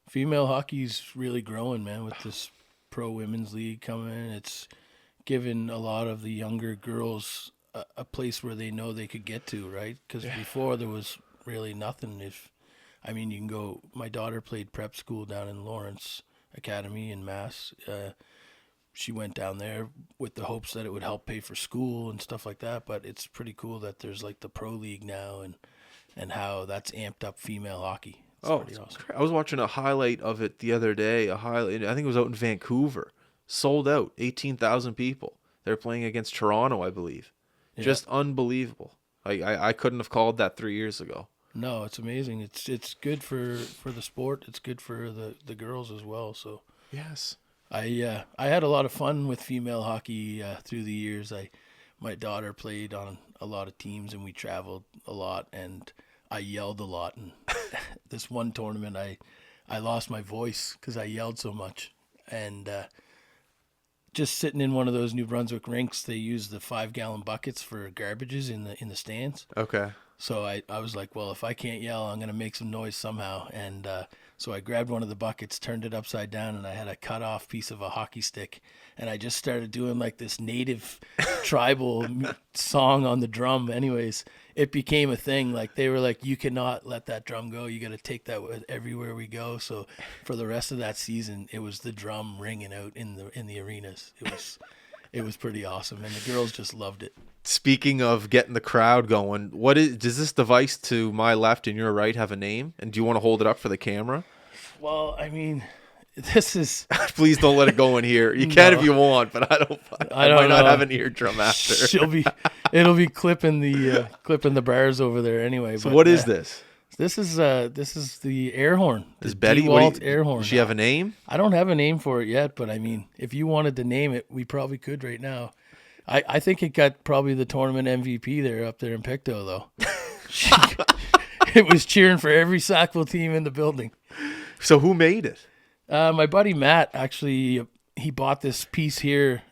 female hockey's really growing, man. With this pro women's league coming, it's given a lot of the younger girls a place where they know they could get to, right? Because before there was really nothing. You can go. My daughter played prep school down in Lawrence Academy in Mass. She went down there with the hopes that it would help pay for school and stuff like that. But it's pretty cool that there's like the pro league now and how that's amped up female hockey. It's pretty awesome. I was watching a highlight of it the other day. I think it was out in Vancouver. Sold out, 18,000 people. They're playing against Toronto, I believe. Yeah. Just unbelievable. I couldn't have called that 3 years ago. No, it's amazing. It's good for the sport. It's good for the girls as well. So yes. I had a lot of fun with female hockey through the years. My daughter played on a lot of teams, and we traveled a lot, and I yelled a lot. And this one tournament, I lost my voice because I yelled so much. And just sitting in one of those New Brunswick rinks, they use the 5-gallon buckets for garbages in the stands. Okay. So I was like, well, if I can't yell, I'm going to make some noise somehow. And so I grabbed one of the buckets, turned it upside down, and I had a cut off piece of a hockey stick. And I just started doing like this native tribal song on the drum. Anyways, it became a thing. Like they were like, you cannot let that drum go. You got to take that with everywhere we go. So for the rest of that season, it was the drum ringing out in the arenas. It was pretty awesome, and the girls just loved it. Speaking of getting the crowd going, does this device to my left and your right have a name? And do you want to hold it up for the camera? Well, I mean, this is... Please don't let it go in here. You can if you want, but I might not have an eardrum after. It'll be clipping the bars over there anyway. So what is this? This is the air horn. Is Betty air horn? Does she have a name? I don't have a name for it yet, but I mean, if you wanted to name it, we probably could right now. I think it got probably the tournament MVP there up there in Pictou, though. It was cheering for every Sackville team in the building. So who made it? My buddy Matt, actually, he bought this piece here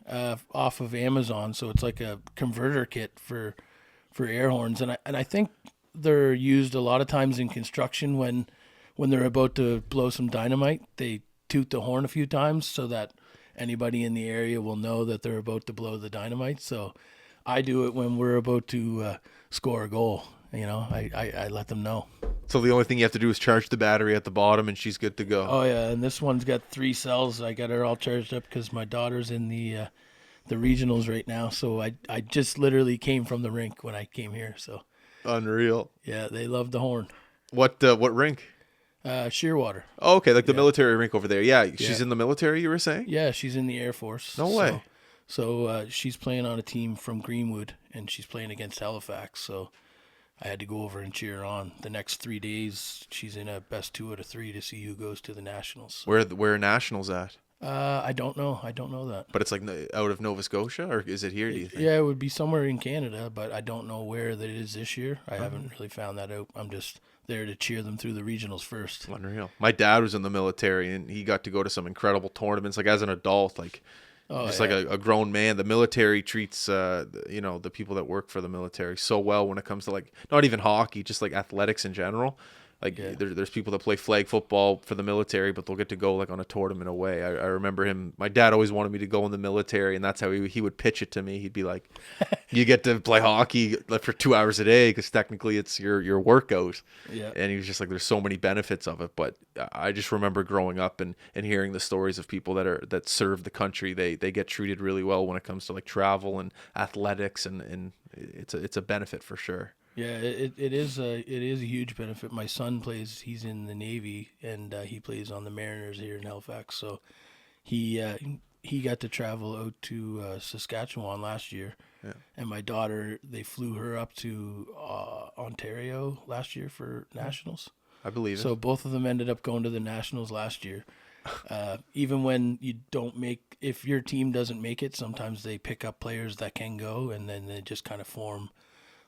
off of Amazon. So it's like a converter kit for air horns. And I think they're used a lot of times in construction when they're about to blow some dynamite. They toot the horn a few times so that anybody in the area will know that they're about to blow the dynamite. So I do it when we're about to score a goal. You know, I let them know. So the only thing you have to do is charge the battery at the bottom and she's good to go. Oh, yeah. And this one's got 3 cells. I got her all charged up because my daughter's in the regionals right now. So I just literally came from the rink when I came here. So unreal. Yeah, they love the horn. What rink? Shearwater. Oh, okay, like the military rink over there. Yeah, she's in the military, you were saying? Yeah, she's in the Air Force. No way. So she's playing on a team from Greenwood, and she's playing against Halifax. So I had to go over and cheer her on. The next 3 days, she's in a best 2 out of 3 to see who goes to the Nationals. Where are Nationals at? I don't know. I don't know that. But it's like out of Nova Scotia, or is it here, do you think? Yeah, it would be somewhere in Canada, but I don't know where that it is this year. I haven't really found that out. I'm just there to cheer them through the regionals first. Unreal. My dad was in the military, and he got to go to some incredible tournaments. Like as an adult, like like a grown man. The military treats the people that work for the military so well when it comes to like not even hockey, just like athletics in general. Like there's people that play flag football for the military, but they'll get to go like on a tournament away. I remember my dad always wanted me to go in the military, and that's how he would pitch it to me. He'd be like, you get to play hockey for 2 hours a day because technically it's your workout. Yeah. And he was just like, there's so many benefits of it. But I just remember growing up and hearing the stories of people that serve the country. They get treated really well when it comes to like travel and athletics, and it's a benefit for sure. Yeah, it is a huge benefit. My son he's in the Navy, and he plays on the Mariners here in Halifax. So he got to travel out to Saskatchewan last year. Yeah. And my daughter, they flew her up to Ontario last year for Nationals. I believe it. So both of them ended up going to the Nationals last year. Even when you if your team doesn't make it, sometimes they pick up players that can go, and then they just kind of form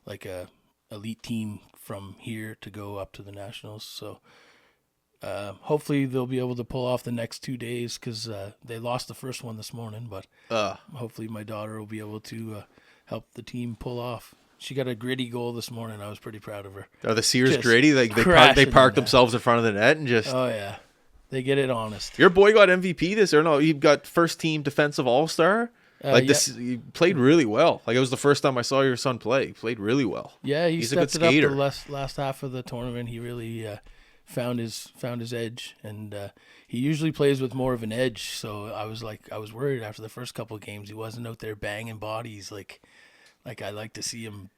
like a elite team from here to go up to the Nationals. So hopefully they'll be able to pull off the next 2 days because they lost the first one this morning, but hopefully my daughter will be able to help the team pull off. She got a gritty goal this morning. I was pretty proud of her. Are the Sears gritty? Like they parked themselves in front of the net and just... Oh, yeah. They get it honest. Your boy got MVP this, or no? He got first team defensive all-star? He played really well. Like it was the first time I saw your son play. He played really well. Yeah, he's a good skater. Up the last half of the tournament. He really found his edge, and he usually plays with more of an edge. So I was worried after the first couple of games he wasn't out there banging bodies like I like to see him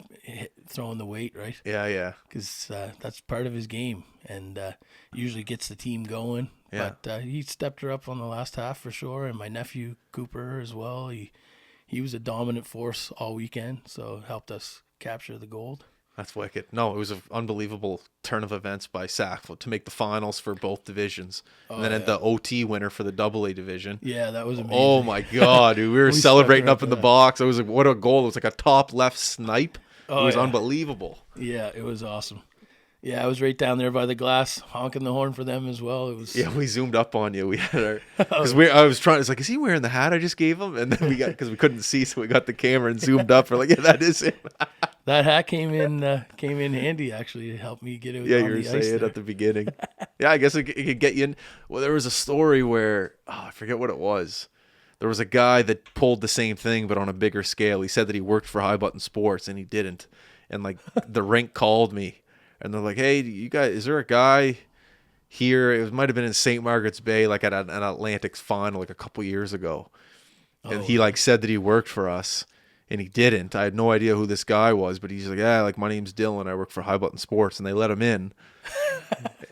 throwing the weight, right? Yeah. Because that's part of his game, and usually gets the team going. Yeah. But he stepped her up on the last half for sure, and my nephew Cooper as well. He was a dominant force all weekend, so helped us capture the gold. That's wicked. No, it was an unbelievable turn of events by Sackville to make the finals for both divisions, and then at the OT winner for the AA division. Yeah, that was amazing. Oh my God, dude, we were celebrating up in the box. It was like, what a goal! It was like a top left snipe. It was unbelievable. Yeah, it was awesome. Yeah, I was right down there by the glass, honking the horn for them as well. It was. Yeah, we zoomed up on you. We had our because I was trying. It's like, is he wearing the hat I just gave him? And then because we couldn't see, so we got the camera and zoomed up. We're like, yeah, that is him. That hat came in handy actually to help me get out Yeah, on you were the ice saying there. at the beginning. Yeah, I guess it could get you in. Well, there was a story where, I forget what it was. There was a guy that pulled the same thing, but on a bigger scale. He said that he worked for High Button Sports, and he didn't. And like the rink called me, and they're like, "Hey, you guys, is there a guy here? It might have been in St. Margaret's Bay, like at an Atlantic's final, like a couple years ago." And Oh, he like said that he worked for us, and he didn't. I had no idea who this guy was, but he's like, "Yeah, like my name's Dylan. I work for High Button Sports," and they let him in.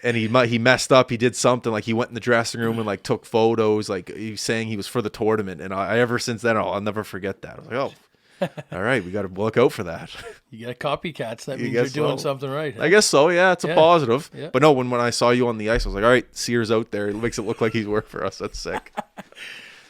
And he messed up. He did something like he went in the dressing room and like took photos. Like he was saying he was for the tournament, and I ever since then I'll never forget that. I was like, oh, all right, we got to look out for that. you got copycats. That You means you're guess doing so. something right. I guess so. Yeah, it's a Yeah. positive. Yeah. But no, when I saw you on the ice, I was like, all right, Sears out there. It makes it look like he's worked for us. That's sick.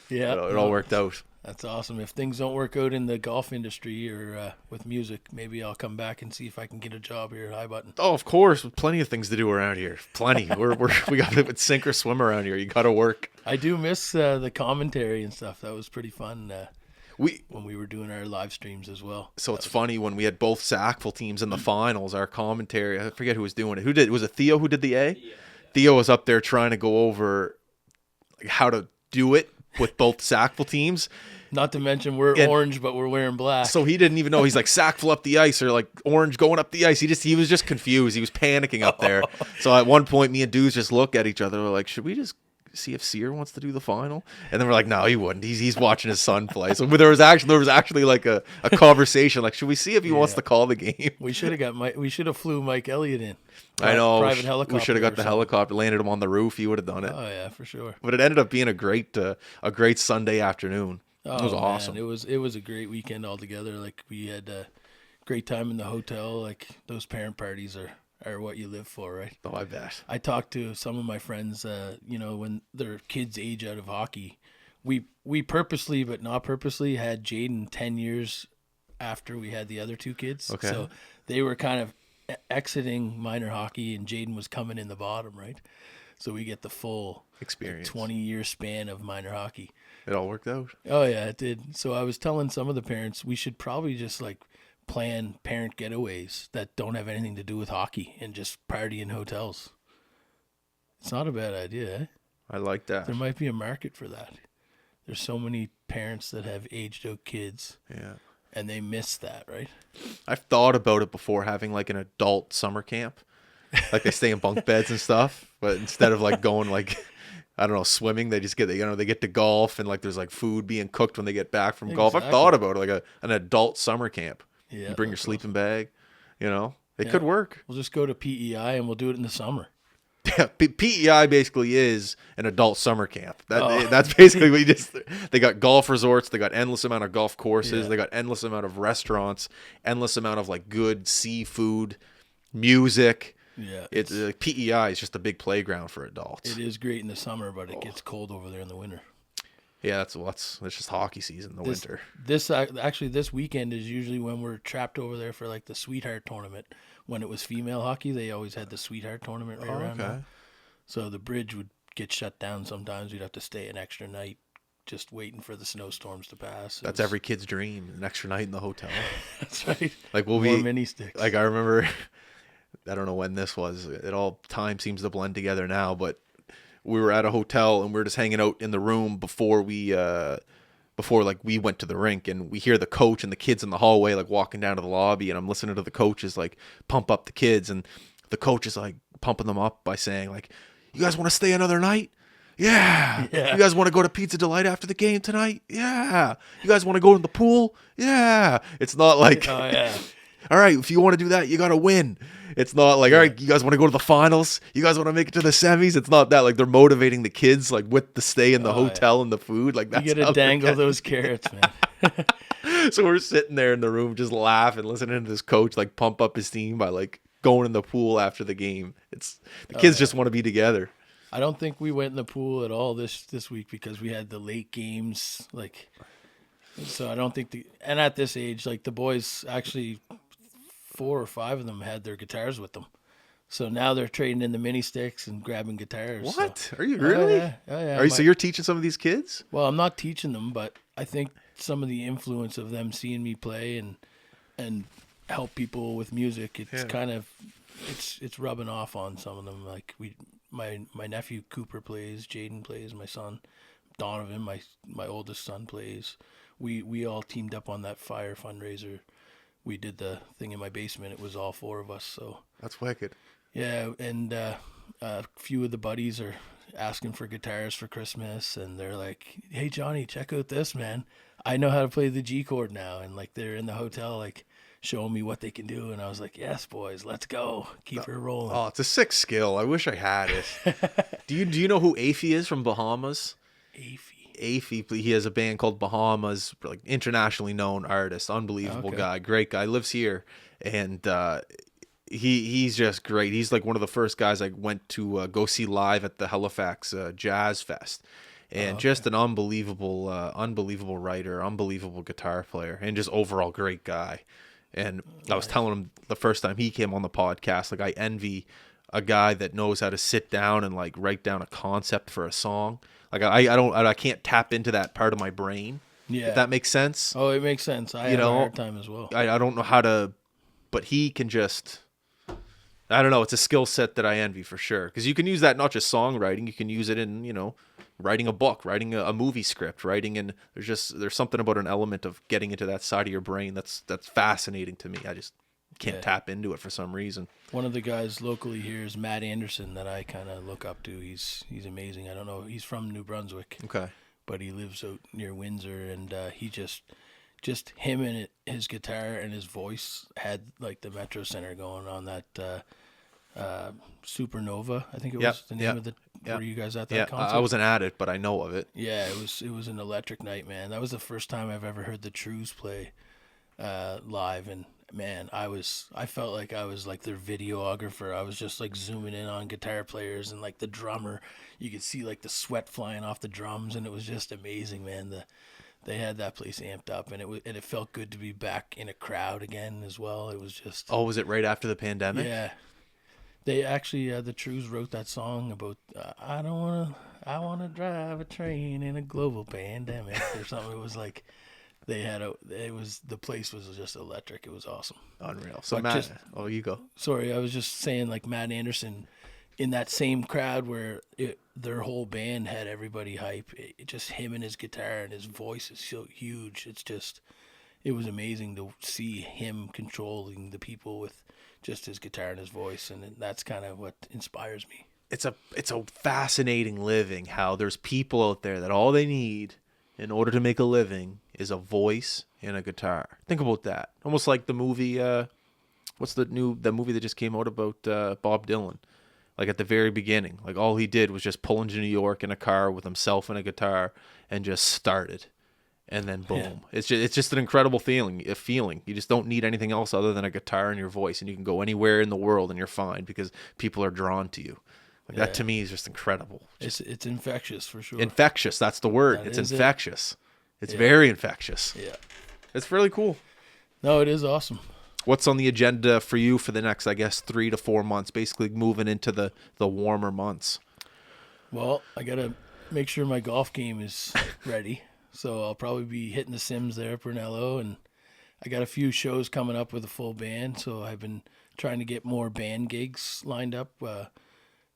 Yeah, It all worked out. That's awesome. If things don't work out in the golf industry or with music, maybe I'll come back and see if I can get a job here at High Button. Oh, of course, plenty of things to do around here. Plenty. We got to sink or swim around here. You got to work. I do miss the commentary and stuff. That was pretty fun We when we were doing our live streams as well. So it's funny when we had both Sackville teams in the finals. Our commentary, I forget who was doing it. Who did? Was it Theo who did the A? Yeah. Theo was up there trying to go over like, how to do it with both Sackville teams. Not to mention we're orange, but we're wearing black. So he didn't even know. He's like Sackville up the ice or like orange going up the ice. He was just confused. He was panicking up there. So at one point, me and Dudes just look at each other. We're like, should we just see if Sear wants to do the final? And then we're like, no, he wouldn't. He's watching his son play. So there was actually like a conversation. Like, should we see if he wants to call the game? We should have flew Mike Elliott in. I know. Private helicopter. We should have got or the something. helicopter, landed him on the roof. He would have done it. Oh yeah, for sure. But it ended up being a great Sunday afternoon. Oh, It was man, awesome. It was a great weekend altogether. Like we had a great time in the hotel. Like those parent parties are what you live for, right? Oh, I bet. I talked to some of my friends, when their kids age out of hockey, we purposely but not purposely had Jaden 10 years after we had the other two kids. Okay. So they were kind of exiting minor hockey and Jaden was coming in the bottom, right? So we get the full Experience. 20-year span of minor hockey. It all worked out. Oh yeah, it did. So I was telling some of the parents we should probably just like plan parent getaways that don't have anything to do with hockey and just party in hotels. It's not a bad idea, eh? I like that. There might be a market for that. There's so many parents that have aged out kids Yeah. and they miss that, right? I've thought about it before, having like an adult summer camp. Like they stay in bunk beds and stuff, but instead of like going like I don't know, swimming, they just they get to golf and like there's like food being cooked when they get back from golf. I've Exactly. thought about it, like an adult summer camp. Yeah. You bring your that's sleeping bag, it Yeah. could work. awesome. We'll just go to PEI and we'll do it in the summer. Yeah, PEI basically is an adult summer camp. Oh. That's basically they got golf resorts, they got endless amount of golf courses, Yeah. they got endless amount of restaurants, endless amount of like good seafood, music. Yeah. It's like PEI is just a big playground for adults. It is great in the summer, but it gets cold over there in the winter. Yeah, that's just hockey season in the winter. This weekend is usually when we're trapped over there for like the Sweetheart tournament. When it was female hockey, they always had the Sweetheart tournament right around now. So the bridge would get shut down sometimes. We'd have to stay an extra night just waiting for the snowstorms to pass. That's every kid's dream, an extra night in the hotel. That's right. Like we'll More be mini sticks. like I remember I don't know when this was. It all time seems to blend together now, but we were at a hotel and we were just hanging out in the room before we went to the rink, and we hear the coach and the kids in the hallway like walking down to the lobby, and I'm listening to the coaches like pump up the kids, and the coach is like pumping them up by saying like, "You guys want to stay another night? Yeah. You guys want to go to Pizza Delight after the game tonight? Yeah. You guys want to go to the pool? Yeah." It's not like Oh yeah. all right, if you want to do that, you got to win. It's not like, all right, you guys want to go to the finals? You guys want to make it to the semis? It's not that. Like, they're motivating the kids, like, with the stay in the hotel and the food. Like, that's You gotta how they're dangle those carrots, man. So we're sitting there in the room just laughing, listening to this coach, like, pump up his team by, like, going in the pool after the game. The kids just want to be together. I don't think we went in the pool at all this week because we had the late games. Like, so I don't think and at this age, like the boys actually 4 or 5 of them had their guitars with them. So now they're trading in the mini sticks and grabbing guitars. What? So. Are you really? Oh, yeah. Are you, so you're teaching some of these kids? Well, I'm not teaching them, but I think some of the influence of them seeing me play and help people with music, it's Yeah. kind of it's rubbing off on some of them. Like my nephew Cooper plays, Jaden plays, my son Donovan, my oldest son plays. We all teamed up on that fire fundraiser. We did the thing in my basement. It was all four of us. So That's wicked. yeah, and a few of the buddies are asking for guitars for Christmas, and they're like, "Hey Johnny, check out this, man. I know how to play the G chord now." And like they're in the hotel, like showing me what they can do, and I was like, "Yes, boys, let's go, keep her rolling." Oh, it's a sick skill. I wish I had it. Do you know who Afy is from Bahamas? Afy. Afy, he has a band called Bahamas, like internationally known artist, unbelievable Okay. guy, great guy, lives here, and he's just great. He's like one of the first guys I went to go see live at the Halifax Jazz Fest, and just an unbelievable writer, unbelievable guitar player, and just overall great guy. And I was telling him the first time he came on the podcast, like I envy a guy that knows how to sit down and like write down a concept for a song. Like I can't tap into that part of my brain. Yeah. If that makes sense. Oh, it makes sense. I have a hard time as well. I don't know how to, but he can just, I don't know. It's a skill set that I envy for sure. Because you can use that not just songwriting. You can use it in, writing a book, writing a movie script, writing in. There's something about an element of getting into that side of your brain that's fascinating to me. I just can't tap into it for some reason. One of the guys locally here is Matt Anderson that I kind of look up to. He's amazing. I don't know. He's from New Brunswick. Okay. But he lives out near Windsor, and he just him and his guitar and his voice had like the Metro Center going on that Supernova. I think it was the name of the. Were you guys at that concert? I wasn't at it, but I know of it. Yeah, it was an electric night, man. That was the first time I've ever heard the Trews play live, and man, I felt like I was like their videographer. I was just like zooming in on guitar players and like the drummer. You could see like the sweat flying off the drums, and it was just amazing, man. They had that place amped up, and it felt good to be back in a crowd again as well. It was just. Oh, was it right after the pandemic? Yeah. They actually, the Trews wrote that song about I want to drive a train in a global pandemic or something. It was like the place was just electric. It was awesome. Unreal. So But Matt, you go. Sorry, I was just saying like Matt Anderson in that same crowd where their whole band had everybody hype. Just him and his guitar and his voice is so huge. It was amazing to see him controlling the people with just his guitar and his voice, and that's kind of what inspires me. It's a fascinating living how there's people out there that all they need in order to make a living is a voice and a guitar. Think about that. Almost like the movie what's the movie that just came out about Bob Dylan? Like at the very beginning, like all he did was just pull into New York in a car with himself and a guitar and just started. And then boom. Yeah. It's just an incredible feeling. You just don't need anything else other than a guitar and your voice, and you can go anywhere in the world and you're fine because people are drawn to you. Like that to me is just incredible. It's infectious for sure. Infectious, that's the word. It's infectious. It's very infectious. Yeah. It's really cool. No, it is awesome. What's on the agenda for you for the next, I guess, 3 to 4 months, basically moving into the warmer months? Well, I got to make sure my golf game is ready. So I'll probably be hitting the Sims there, Brunello, and I got a few shows coming up with a full band. So I've been trying to get more band gigs lined up.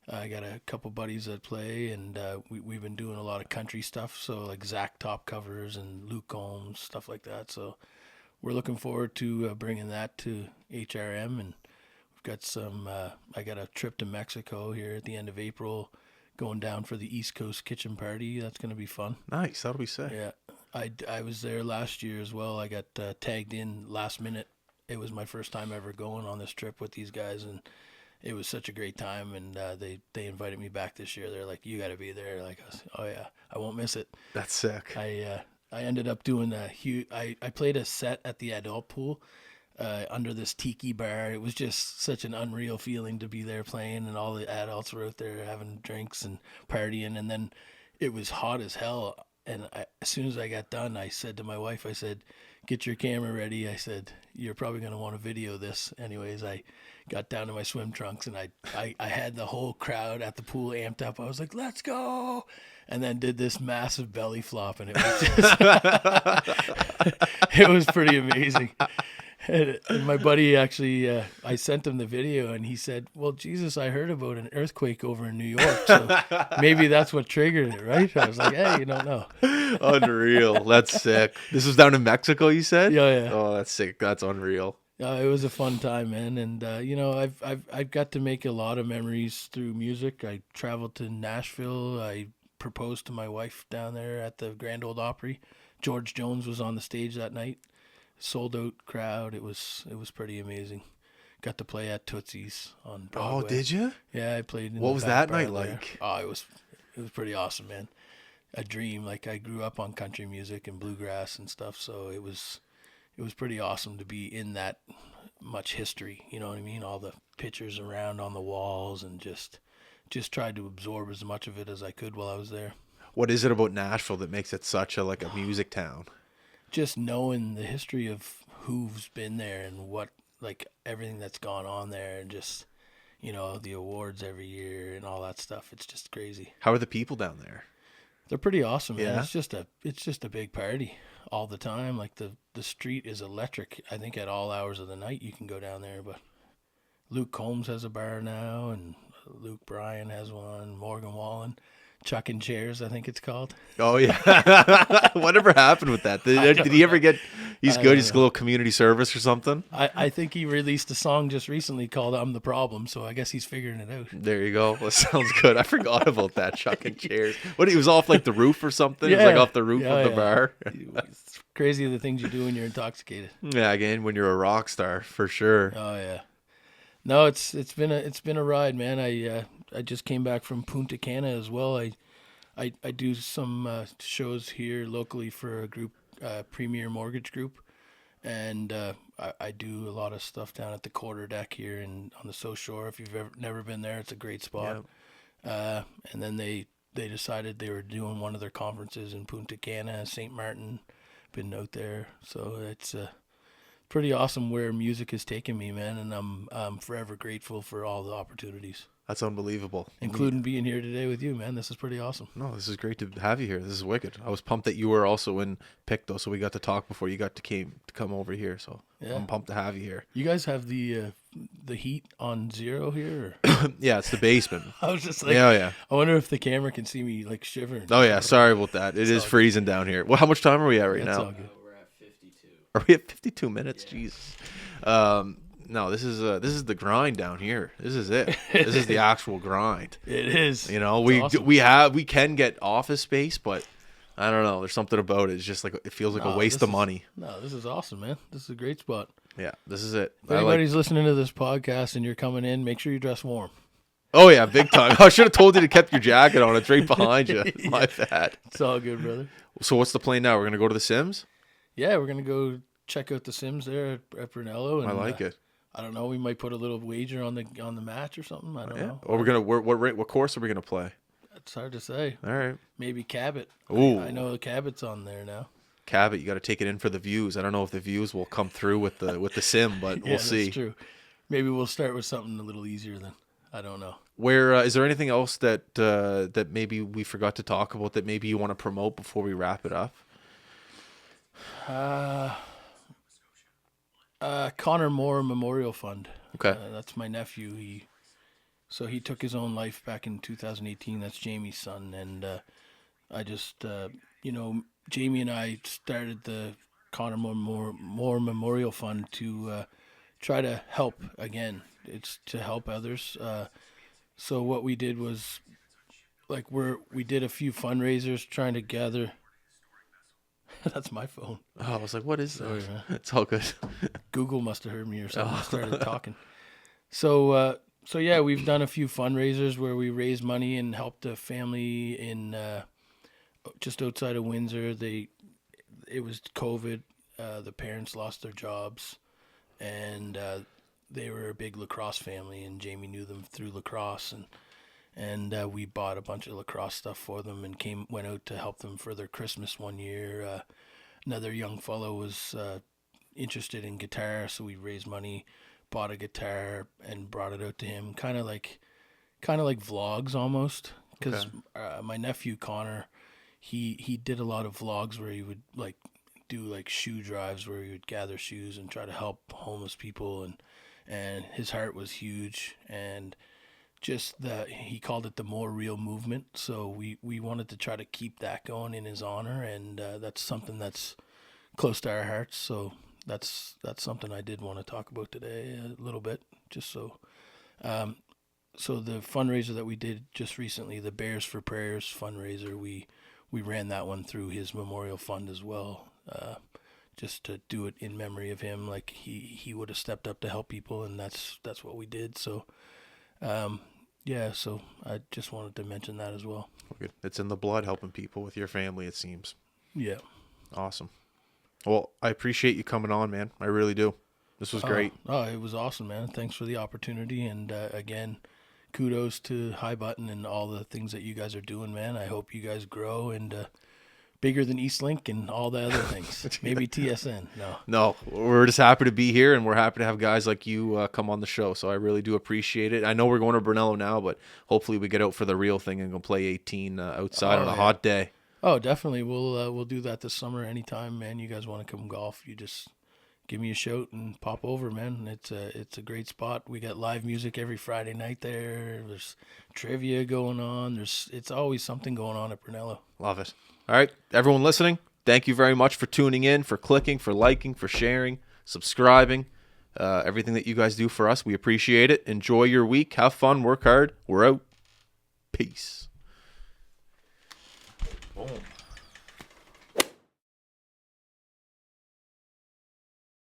I got a couple buddies that play, and we've been doing a lot of country stuff. So like Zach Top covers and Luke Combs, stuff like that. So we're looking forward to bringing that to HRM, and we've got some. I got a trip to Mexico here at the end of April. Going down for the East Coast Kitchen Party. That's going to be fun. Nice. That'll be sick. Yeah. I was there last year as well. I got tagged in last minute. It was my first time ever going on this trip with these guys, and it was such a great time. And they invited me back this year. They're like, you got to be there. Like, oh yeah, I won't miss it. That's sick. I ended up doing a huge. I played a set at the adult pool. Under this tiki bar. It was just such an unreal feeling to be there playing, and all the adults were out there having drinks and partying, and then it was hot as hell. And as soon as I got done, I said to my wife, I said, get your camera ready. I said, you're probably going to want to video this. Anyways, I got down to my swim trunks, and I had the whole crowd at the pool amped up. I was like, let's go. And then did this massive belly flop, and it was just, it was pretty amazing. And my buddy actually, I sent him the video, and he said, "Well, Jesus, I heard about an earthquake over in New York, so maybe that's what triggered it, right?" I was like, "Hey, you don't know." Unreal. That's sick. This was down in Mexico, you said? Yeah, yeah. Oh, that's sick. That's unreal. It was a fun time, man, and I've got to make a lot of memories through music. I traveled to Nashville. I proposed to my wife down there at the Grand Ole Opry. George Jones was on the stage that night. Sold out crowd. It was pretty amazing. Got to play at Tootsie's on Broadway. Oh, did you? Yeah, I played. What was that night like? Oh, it was pretty awesome, man. A dream. Like, I grew up on country music and bluegrass and stuff, so it was pretty awesome to be in that much history. You know what I mean? All the pictures around on the walls, and just tried to absorb as much of it as I could while I was there. What is it about Nashville that makes it such a music town? Just knowing the history of who's been there and what, like, everything that's gone on there, and just, the awards every year and all that stuff. It's just crazy. How are the people down there? They're pretty awesome, man. Yeah. It's just a big party all the time. Like, the street is electric. I think at all hours of the night you can go down there. But Luke Combs has a bar now, and Luke Bryan has one. Morgan Wallen, Chuck and Chairs, I think it's called. Oh yeah. Whatever happened with that? Did he ever get? He's good. He's a little community service or something. I think he released a song just recently called "I'm the Problem," so I guess he's figuring it out. There you go. That sounds good. I forgot about that. Chuck and Chairs. What? He was off like the roof or something. Yeah. He was like off the roof of the bar. It's crazy the things you do when you're intoxicated. Yeah, again, when you're a rock star, for sure. Oh yeah. No, it's been a ride, man. I just came back from Punta Cana as well. I do some shows here locally for a group, Premier Mortgage Group, and I do a lot of stuff down at the quarter deck here and on the South Shore. If you've never been there, it's a great spot. Yeah. And then they decided they were doing one of their conferences in Punta Cana, St. Martin. Been out there, so it's pretty awesome where music has taken me, man, and I'm forever grateful for all the opportunities. That's unbelievable. Including being here today with you, man. This is pretty awesome. No, this is great to have you here. This is wicked. I was pumped that you were also in Pictou, so we got to talk before you got to come over here. So yeah. I'm pumped to have you here. You guys have the heat on zero here? Or? Yeah, it's the basement. I was just like, yeah. I wonder if the camera can see me like shivering. Oh yeah, sorry about that. It is freezing down here. Well, how much time are we at right now? All good. We're at 52. Are we at 52 minutes? Yeah. Jesus. No, this is the grind down here. This is it. This is the actual grind. It is. Awesome. we can get office space, but I don't know. There's something about it. It's just like it feels like a waste of money. No, this is awesome, man. This is a great spot. Yeah, this is it. If anybody's listening to this podcast and you're coming in, make sure you dress warm. Oh yeah, big time. I should have told you to keep your jacket on. It's right behind you. Yeah. My bad. It's all good, brother. So what's the plan now? We're gonna go to the Sims? Yeah, we're gonna go check out the Sims there at Brunello. And, I like it. I don't know. We might put a little wager on the match or something. I don't know. Or we're gonna what course are we gonna play? It's hard to say. All right. Maybe Cabot. Ooh. I know Cabot's on there now. Cabot, you got to take it in for the views. I don't know if the views will come through with the sim, but we'll see. That's true. Maybe we'll start with something a little easier then. I don't know. Where is there anything else that maybe we forgot to talk about that maybe you want to promote before we wrap it up? Connor Moore Memorial Fund. Okay. That's my nephew. He took his own life back in 2018. That's Jamie's son, and I just Jamie and I started the Connor Moore Memorial Fund to try to help again. It's to help others. So what we did was, like, we did a few fundraisers trying to gather. That's my phone. Oh, I was like, what is that? Sorry, man. It's all good. Google must have heard me or something. I started talking. So yeah, we've done a few fundraisers where we raised money and helped a family in just outside of Windsor. It was COVID. The parents lost their jobs, and they were a big lacrosse family, and Jamie knew them through lacrosse, and we bought a bunch of lacrosse stuff for them and went out to help them for their Christmas one year. Another young fellow was interested in guitar, so we raised money, bought a guitar, and brought it out to him, kind of like vlogs almost, because my nephew Connor, he did a lot of vlogs where he would like do like shoe drives where he would gather shoes and try to help homeless people, and his heart was huge, and just he called it the More Real movement. So we wanted to try to keep that going in his honor, and that's something that's close to our hearts. So that's something I did want to talk about today a little bit, just so. So the fundraiser that we did just recently, the Bears for Prayers fundraiser, we ran that one through his memorial fund as well, just to do it in memory of him. Like he would have stepped up to help people, and that's what we did. So, yeah. So I just wanted to mention that as well. Good. It's in the blood, helping people with your family, it seems. Yeah. Awesome. Well, I appreciate you coming on, man. I really do. This was great. Oh, it was awesome, man. Thanks for the opportunity, and again, kudos to High Button and all the things that you guys are doing, man. I hope you guys grow and bigger than Eastlink and all the other things. Maybe TSN. No, we're just happy to be here, and we're happy to have guys like you come on the show. So I really do appreciate it. I know we're going to Brunello now, but hopefully we get out for the real thing and go play 18 outside on a hot day. Oh, definitely. We'll do that this summer anytime, man. You guys want to come golf, you just give me a shout and pop over, man. It's a great spot. We got live music every Friday night there. There's trivia going on. It's always something going on at Brunello. Love it. All right, everyone listening, thank you very much for tuning in, for clicking, for liking, for sharing, subscribing, everything that you guys do for us. We appreciate it. Enjoy your week. Have fun. Work hard. We're out. Peace. Boom.